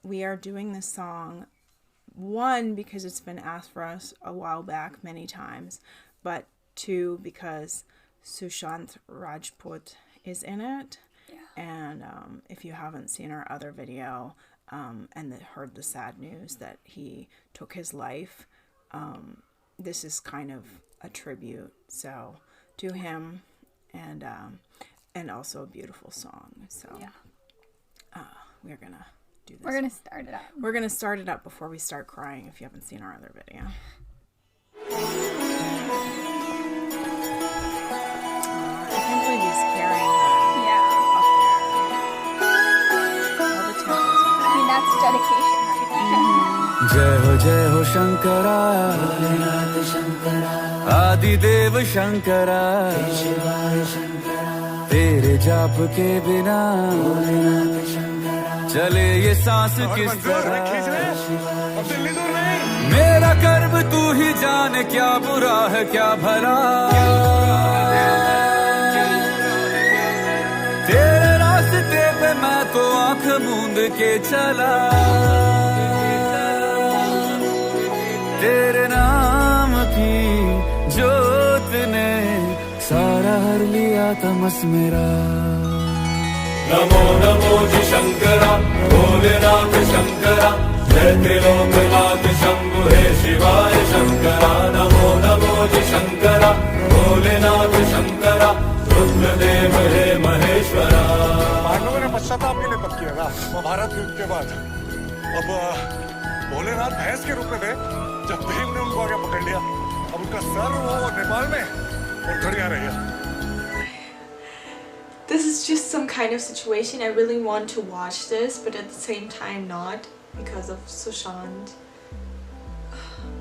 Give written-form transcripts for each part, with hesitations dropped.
we are doing this song, one, because it's been asked for us a while back many times, but two, because Sushant Rajput is in it. Yeah. And if you haven't seen our other video and heard the sad news that he took his life, this is kind of a tribute to him, and also a beautiful song. So we're gonna do this. We're gonna start it up. We're gonna start it up before we start crying. If you haven't seen our other video. I can't believe he's carrying her up there. All the temples are I mean, that's dedication right there. जय हो शंकरा भोलेनाथ शंकरा आदि देव शंकरा शिवाय शंकरा तेरे जाप के बिना भोलेनाथ शंकरा चले ये सांस किस तरह मेरा कर्म तू ही जाने क्या बुरा है क्या भला तेरे रास्ते पे मैं तो आंख मूंद के चला तेरे नाम की जोत ने सारा हर लिया तमस मेरा नमो नमो जी शंकरा भोलेनाथ शंकरा जय त्रिलोकनाथ शंभु हे शिवाय शंकरा नमो नमो जी शंकरा भोलेनाथ शंकरा रुद्रदेव हे महेश्वरा। पांडवों ने पश्चाताप के लिए तप किया था महाभारत युद्ध के बाद। अब भोलेनाथ भैंस के रूप में थे जब भीम ने उनको आगे पकड़ लिया। अब उनका सर वो नेपाल में और घड़ियां रही है। This is just some kind of situation. I really want to watch this, but at the same time not, because of Sushant.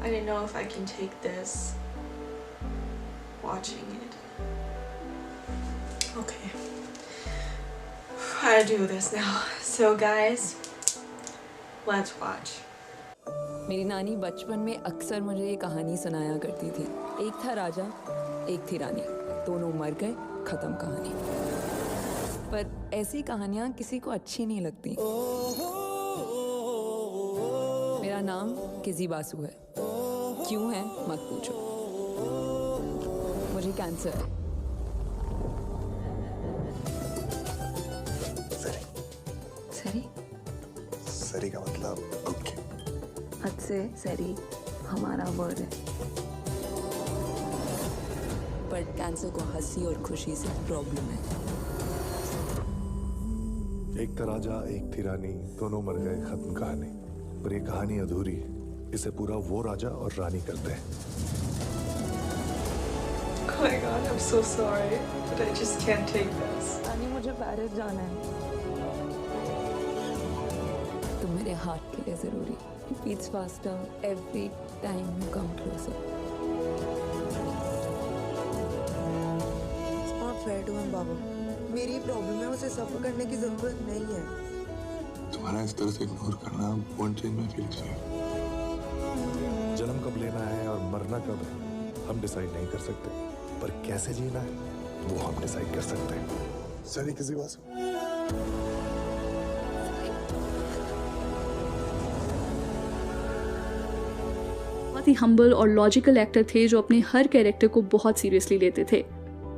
I don't know if I can take this, watching it. Okay, I do this now. So guys, let's watch. मेरी नानी बचपन में अक्सर मुझे ये कहानी सुनाया करती थी। एक था राजा, एक थी रानी, दोनों मर गए, खत्म कहानी। पर ऐसी कहानियां किसी को अच्छी नहीं लगती। मेरा नाम किसी बासु है। क्यों है मत पूछो। मुझे कैंसर है। सरी सरी का मतलब ओके। हद से सरी हमारा वर्ड है। पर कैंसर को हंसी और खुशी से प्रॉब्लम है। एक था राजा, एक थी रानी, दोनों मर गए, खत्म कहानी। पर ये कहानी अधूरी है। इसे पूरा वो राजा और रानी करते हैं। Oh my God, I'm so sorry, but I just can't take this. रानी मुझे पेरिस जाना है। तुम मेरे हार्ट के लिए जरूरी। It beats faster every time you come closer. It's not fair to him, बाबू। मेरी प्रॉब्लम है, उसे सफर करने की जरूरत नहीं है। तुम्हारा इस तरह से इग्नोर करना won't change my feelings for you. जन्म कब लेना है और मरना कब है हम डिसाइड नहीं कर सकते, पर कैसे जीना है वो हम डिसाइड कर सकते हैं। सरी किसी बात बहुत ही हम्बल और लॉजिकल एक्टर थे जो अपने हर कैरेक्टर को बहुत सीरियसली लेते थे।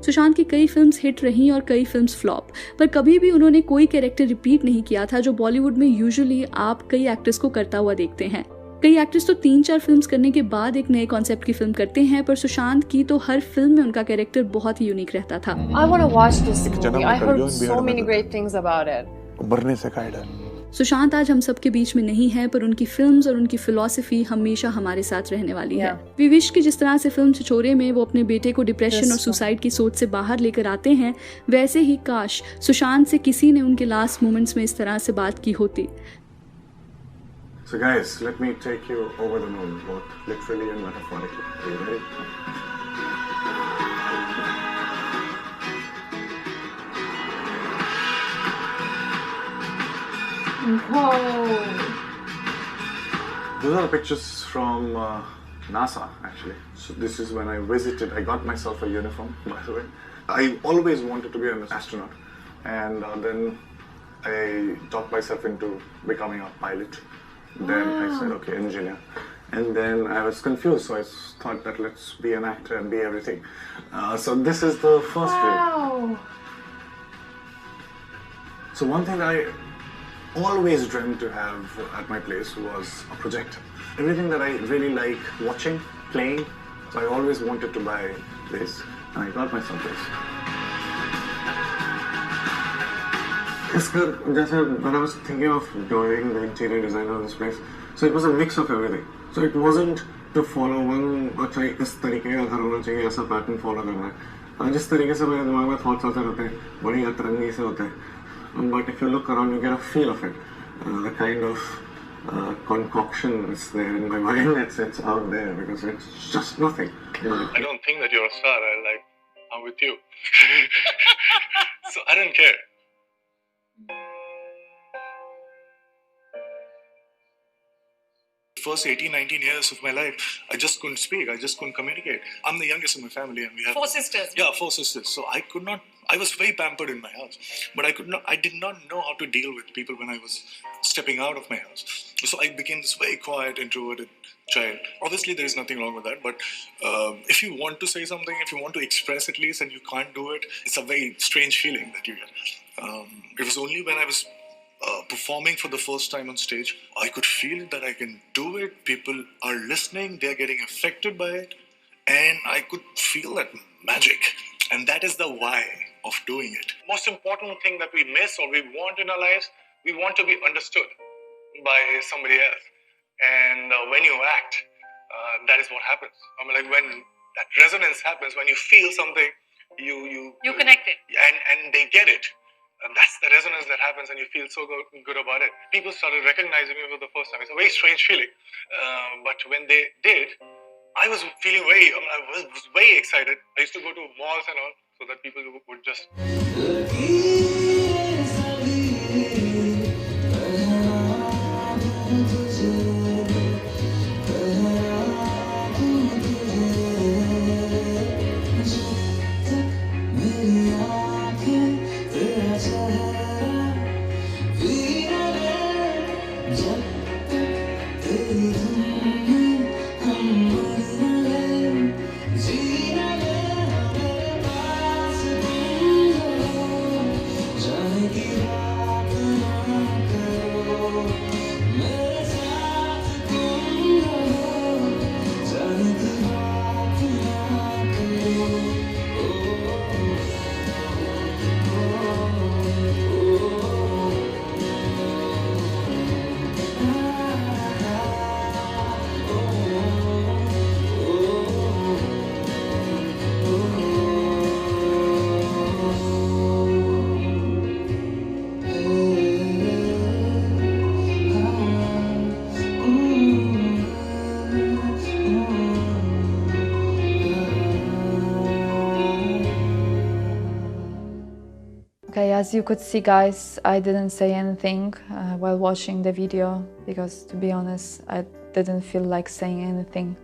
सुशांत की कई फिल्म्स हिट रहीं और कई फिल्म्स फ्लॉप, पर कभी भी उन्होंने कोई कैरेक्टर रिपीट नहीं किया था जो बॉलीवुड में यूजुअली आप कई एक्टर्स को करता हुआ देखते हैं। कई एक्टर्स तो 3-4 फिल्म्स करने के बाद एक नए कॉन्सेप्ट की फिल्म करते हैं, पर सुशांत की तो हर फिल्म में उनका कैरेक्टर बहुत ही यूनिक रहता था। I want to watch this movie. I heard so many great things about it. मरने से कायदा। सुशांत आज हम सब के बीच में नहीं है, पर उनकी फिल्म्स और उनकी फिलॉसफी हमेशा हमारे साथ रहने वाली है। वी विश कि जिस तरह से फिल्म छिछोरे में वो अपने बेटे को डिप्रेशन और सुसाइड की सोच से बाहर लेकर आते हैं, वैसे ही काश सुशांत से किसी ने उनके लास्ट मोमेंट्स में इस तरह से बात की होती। So guys, let me take you over the moon, both literally and metaphorically. Are you ready? Whoa! Those are pictures from NASA, actually. So this is when I visited. I got myself a uniform, by the way. I always wanted to be an astronaut, and then I talked myself into becoming a pilot. Then I said, okay, engineer. And then I was confused, so I thought that let's be an actor and be everything. So this is the first film. So one thing I always dreamt to have at my place was a projector. Everything that I really like watching, playing, so I always wanted to buy this, and I got myself this. When I was thinking of doing the interior design of this place, so it was a mix of everything. So it wasn't to follow one, अच्छा इस तरीके का घर होना चाहिए, ऐसा pattern follow करना है. जिस तरीके से मेरे दिमाग में थॉट्स आते रहते हैं, बड़ी अतरंगी से होते हैं. But if you look around, you get a feel of it. The kind of concoction is there in my mind. It's out there because it's just nothing. I don't think that you're a star. I'm with you. So I don't care. First 18, 19 years of my life, I just couldn't speak. I just couldn't communicate. I'm the youngest in my family, and we have 4 sisters. Yeah, 4 sisters. So I could not. I was very pampered in my house, but I did not know how to deal with people when I was stepping out of my house. So I became this very quiet, introverted child. Obviously, there is nothing wrong with that, but if you want to say something, if you want to express at least, and you can't do it, it's a very strange feeling that you get. It was only when I was performing for the first time on stage, I could feel that I can do it. People are listening, they're getting affected by it, and I could feel that magic. And that is the why of doing it. Most important thing that we miss or we want in our lives, we want to be understood by somebody else. And when you act, that is what happens. I mean, like when that resonance happens, when you feel something, you connect it. And they get it. And that's the resonance that happens, and you feel so good about it. People started recognizing me for the first time. It's a very strange feeling. But when they did, I was feeling I was very excited. I used to go to malls and all, so that people would just... Okay, as you could see, guys, I didn't say anything while watching the video because, to be honest, I didn't feel like saying anything.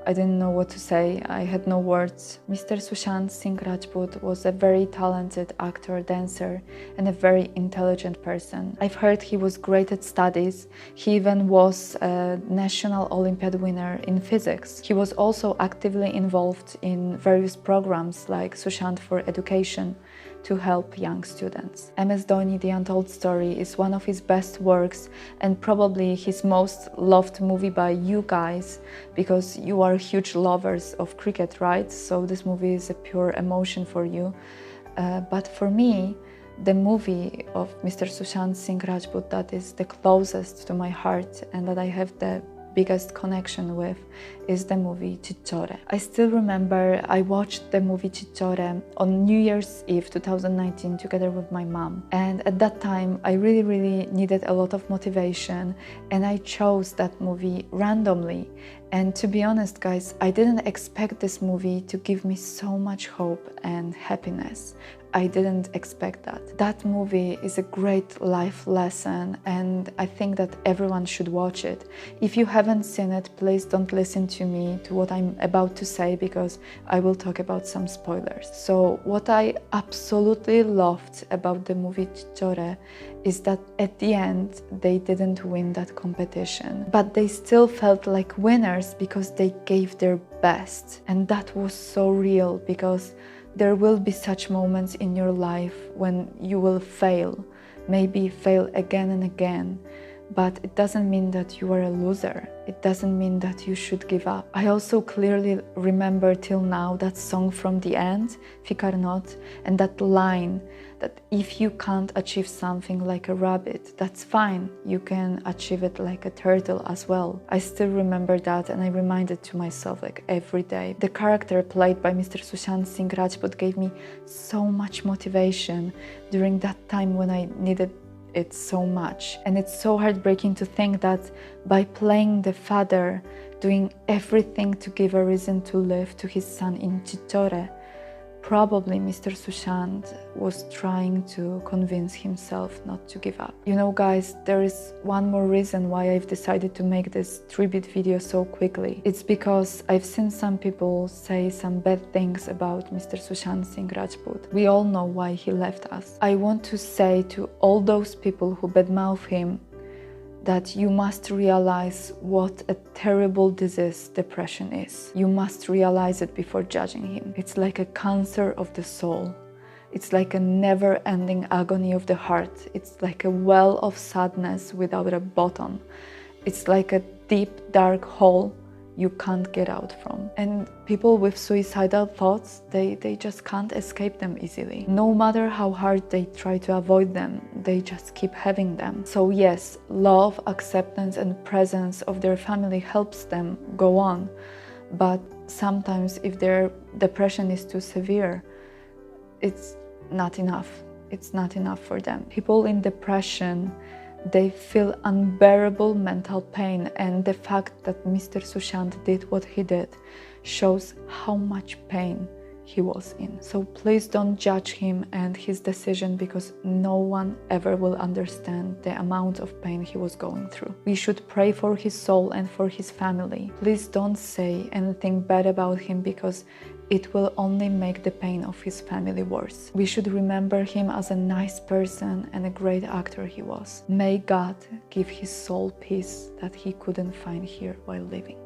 I didn't know what to say. I had no words. Mr. Sushant Singh Rajput was a very talented actor, dancer, and a very intelligent person. I've heard he was great at studies. He even was a national Olympiad winner in physics. He was also actively involved in various programs like Sushant for Education, to help young students. MS Dhoni, The Untold Story, is one of his best works and probably his most loved movie by you guys, because you are huge lovers of cricket, right? So this movie is a pure emotion for you. But for me, the movie of Mr. Sushant Singh Rajput that is the closest to my heart and that I have the biggest connection with is the movie Chichore. I still remember I watched the movie Chichore on New Year's Eve 2019 together with my mom, and at that time I really needed a lot of motivation, and I chose that movie randomly. And to be honest, guys, I didn't expect this movie to give me so much hope and happiness. I didn't expect that. That movie is a great life lesson, and I think that everyone should watch it. If you haven't seen it, please don't listen to me, to what I'm about to say, because I will talk about some spoilers. So what I absolutely loved about the movie Cicciore is that at the end they didn't win that competition, but they still felt like winners because they gave their best. And that was so real, because there will be such moments in your life when you will fail, maybe fail again and again, but it doesn't mean that you are a loser. It doesn't mean that you should give up. I also clearly remember till now that song from the end, Fikar Not, and that line that if you can't achieve something like a rabbit, that's fine. You can achieve it like a turtle as well. I still remember that, and I remind it to myself like every day. The character played by Mr. Sushant Singh Rajput gave me so much motivation during that time when I needed it so much. And it's so heartbreaking to think that by playing the father, doing everything to give a reason to live to his son in Cicciore, probably Mr. Sushant was trying to convince himself not to give up. You know, guys, there is one more reason why I've decided to make this tribute video so quickly. It's because I've seen some people say some bad things about Mr. Sushant Singh Rajput. We all know why he left us. I want to say to all those people who badmouth him that you must realize what a terrible disease depression is. You must realize it before judging him. It's like a cancer of the soul. It's like a never-ending agony of the heart. It's like a well of sadness without a bottom. It's like a deep, dark hole you can't get out from. And people with suicidal thoughts, they just can't escape them easily. No matter how hard they try to avoid them, they just keep having them. So yes, love, acceptance and presence of their family helps them go on. But sometimes if their depression is too severe, it's not enough. It's not enough for them. People in depression, they feel unbearable mental pain, and the fact that Mr. Sushant did what he did shows how much pain he was in. So please don't judge him and his decision, because no one ever will understand the amount of pain he was going through. We should pray for his soul and for his family. Please don't say anything bad about him, because it will only make the pain of his family worse. We should remember him as a nice person and a great actor he was. May God give his soul peace that he couldn't find here while living.